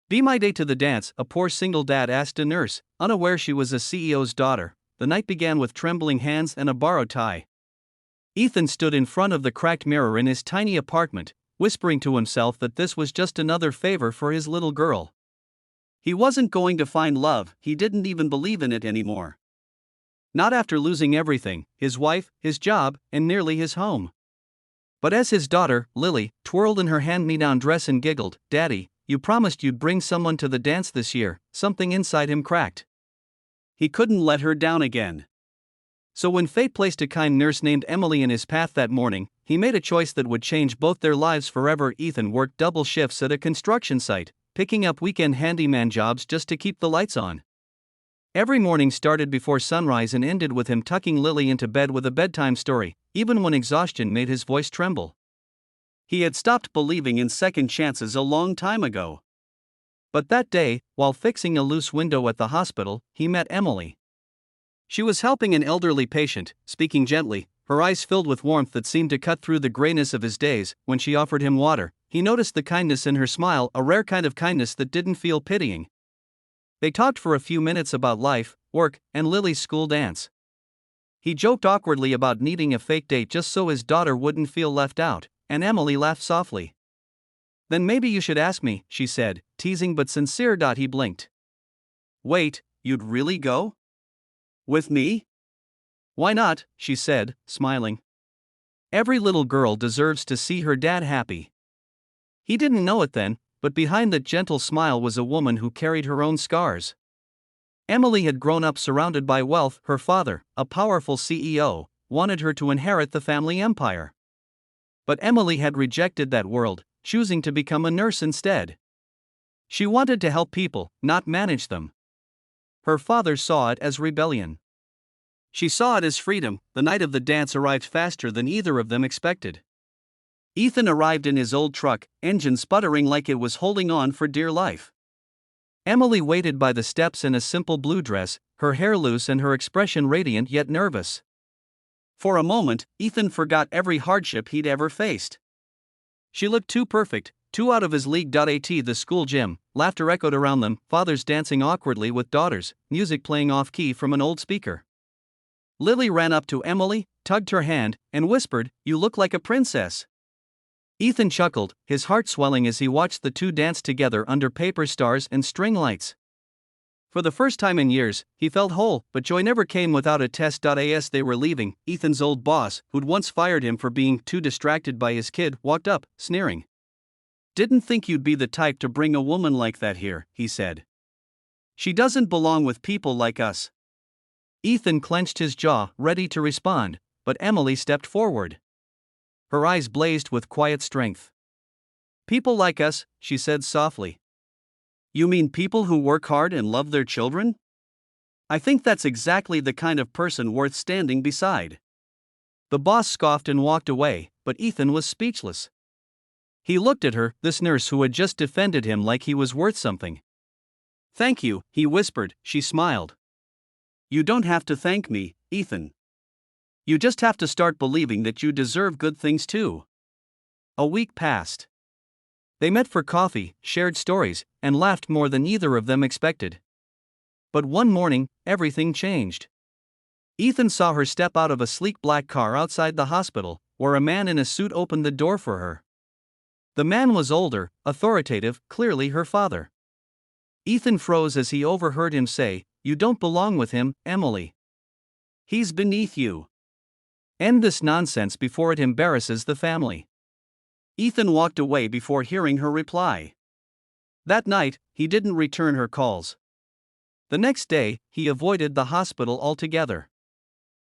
Be my day to the dance, a poor single dad asked a nurse, unaware she was a CEO's daughter. The night began with trembling hands and a borrowed tie. Ethan stood in front of the cracked mirror in his tiny apartment, whispering to himself that this was just another favor for his little girl. He wasn't going to find love, he didn't even believe in it anymore. Not after losing everything, his wife, his job, and nearly his home. But as his daughter, Lily, twirled in her hand-me-down dress and giggled, "Daddy, you promised you'd bring someone to the dance this year," something inside him cracked. He couldn't let her down again. So when fate placed a kind nurse named Emily in his path that morning, he made a choice that would change both their lives forever. Ethan worked double shifts at a construction site, picking up weekend handyman jobs just to keep the lights on. Every morning started before sunrise and ended with him tucking Lily into bed with a bedtime story, even when exhaustion made his voice tremble. He had stopped believing in second chances a long time ago. But that day, while fixing a loose window at the hospital, he met Emily. She was helping an elderly patient, speaking gently, her eyes filled with warmth that seemed to cut through the grayness of his days. When she offered him water, he noticed the kindness in her smile, a rare kind of kindness that didn't feel pitying. They talked for a few minutes about life, work, and Lily's school dance. He joked awkwardly about needing a fake date just so his daughter wouldn't feel left out, and Emily laughed softly. "Then maybe you should ask me," she said, teasing but sincere. He blinked. "Wait, you'd really go? With me?" "Why not?" she said, smiling. Every little girl deserves to see her dad happy. He didn't know it then, but behind that gentle smile was a woman who carried her own scars. Emily had grown up surrounded by wealth. Her father, a powerful CEO, wanted her to inherit the family empire. But Emily had rejected that world, choosing to become a nurse instead. She wanted to help people, not manage them. Her father saw it as rebellion. She saw it as freedom. The night of the dance arrived faster than either of them expected. Ethan arrived in his old truck, engine sputtering like it was holding on for dear life. Emily waited by the steps in a simple blue dress, her hair loose and her expression radiant yet nervous. For a moment, Ethan forgot every hardship he'd ever faced. She looked too perfect, too out of his league. At the school gym, laughter echoed around them, fathers dancing awkwardly with daughters, music playing off-key from an old speaker. Lily ran up to Emily, tugged her hand, and whispered, "You look like a princess." Ethan chuckled, his heart swelling as he watched the two dance together under paper stars and string lights. For the first time in years, he felt whole, but joy never came without a test. As they were leaving, Ethan's old boss, who'd once fired him for being too distracted by his kid, walked up, sneering. "Didn't think you'd be the type to bring a woman like that here," he said. "She doesn't belong with people like us." Ethan clenched his jaw, ready to respond, but Emily stepped forward. Her eyes blazed with quiet strength. "People like us," she said softly. "You mean people who work hard and love their children? I think that's exactly the kind of person worth standing beside." The boss scoffed and walked away, but Ethan was speechless. He looked at her, this nurse who had just defended him like he was worth something. "Thank you," he whispered. She smiled. "You don't have to thank me, Ethan. You just have to start believing that you deserve good things too." A week passed. They met for coffee, shared stories, and laughed more than either of them expected. But one morning, everything changed. Ethan saw her step out of a sleek black car outside the hospital, where a man in a suit opened the door for her. The man was older, authoritative, clearly her father. Ethan froze as he overheard him say, "You don't belong with him, Emily. He's beneath you. End this nonsense before it embarrasses the family." Ethan walked away before hearing her reply. That night, he didn't return her calls. The next day, he avoided the hospital altogether.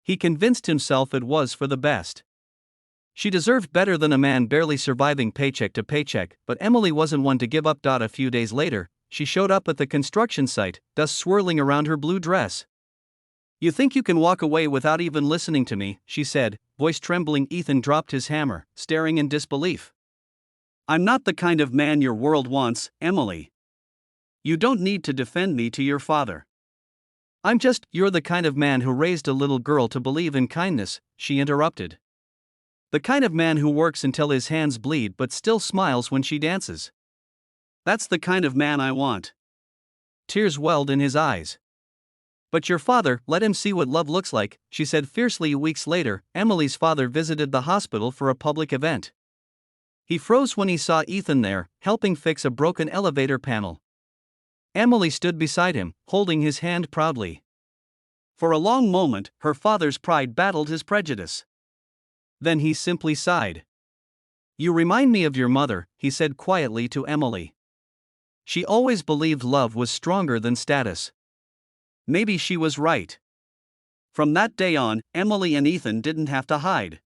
He convinced himself it was for the best. She deserved better than a man barely surviving paycheck to paycheck, but Emily wasn't one to give up. A few days later, she showed up at the construction site, dust swirling around her blue dress. "You think you can walk away without even listening to me," she said, voice trembling. Ethan dropped his hammer, staring in disbelief. "I'm not the kind of man your world wants, Emily. You don't need to defend me to your father." You're the kind of man who raised a little girl to believe in kindness," she interrupted. "The kind of man who works until his hands bleed but still smiles when she dances." That's the kind of man I want. Tears welled in his eyes. But your father, let him see what love looks like, she said fiercely. Weeks later, Emily's father visited the hospital for a public event. He froze when he saw Ethan there, helping fix a broken elevator panel. Emily stood beside him, holding his hand proudly. For a long moment, her father's pride battled his prejudice. Then he simply sighed. You remind me of your mother, he said quietly to Emily. She always believed love was stronger than status. Maybe she was right. From that day on, Emily and Ethan didn't have to hide.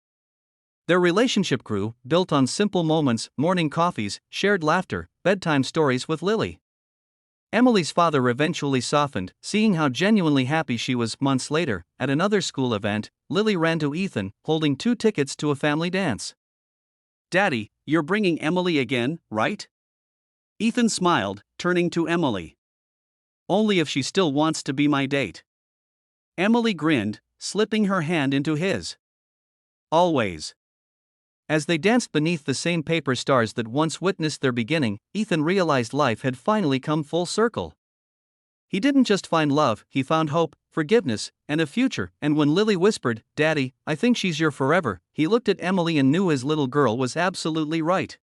Their relationship grew, built on simple moments, morning coffees, shared laughter, bedtime stories with Lily. Emily's father eventually softened, seeing how genuinely happy she was. Months later, at another school event, Lily ran to Ethan, holding 2 tickets to a family dance. Daddy, you're bringing Emily again, right? Ethan smiled, turning to Emily. Only if she still wants to be my date. Emily grinned, slipping her hand into his. Always. As they danced beneath the same paper stars that once witnessed their beginning, Ethan realized life had finally come full circle. He didn't just find love, he found hope, forgiveness, and a future. And when Lily whispered, Daddy, I think she's your forever, he looked at Emily and knew his little girl was absolutely right.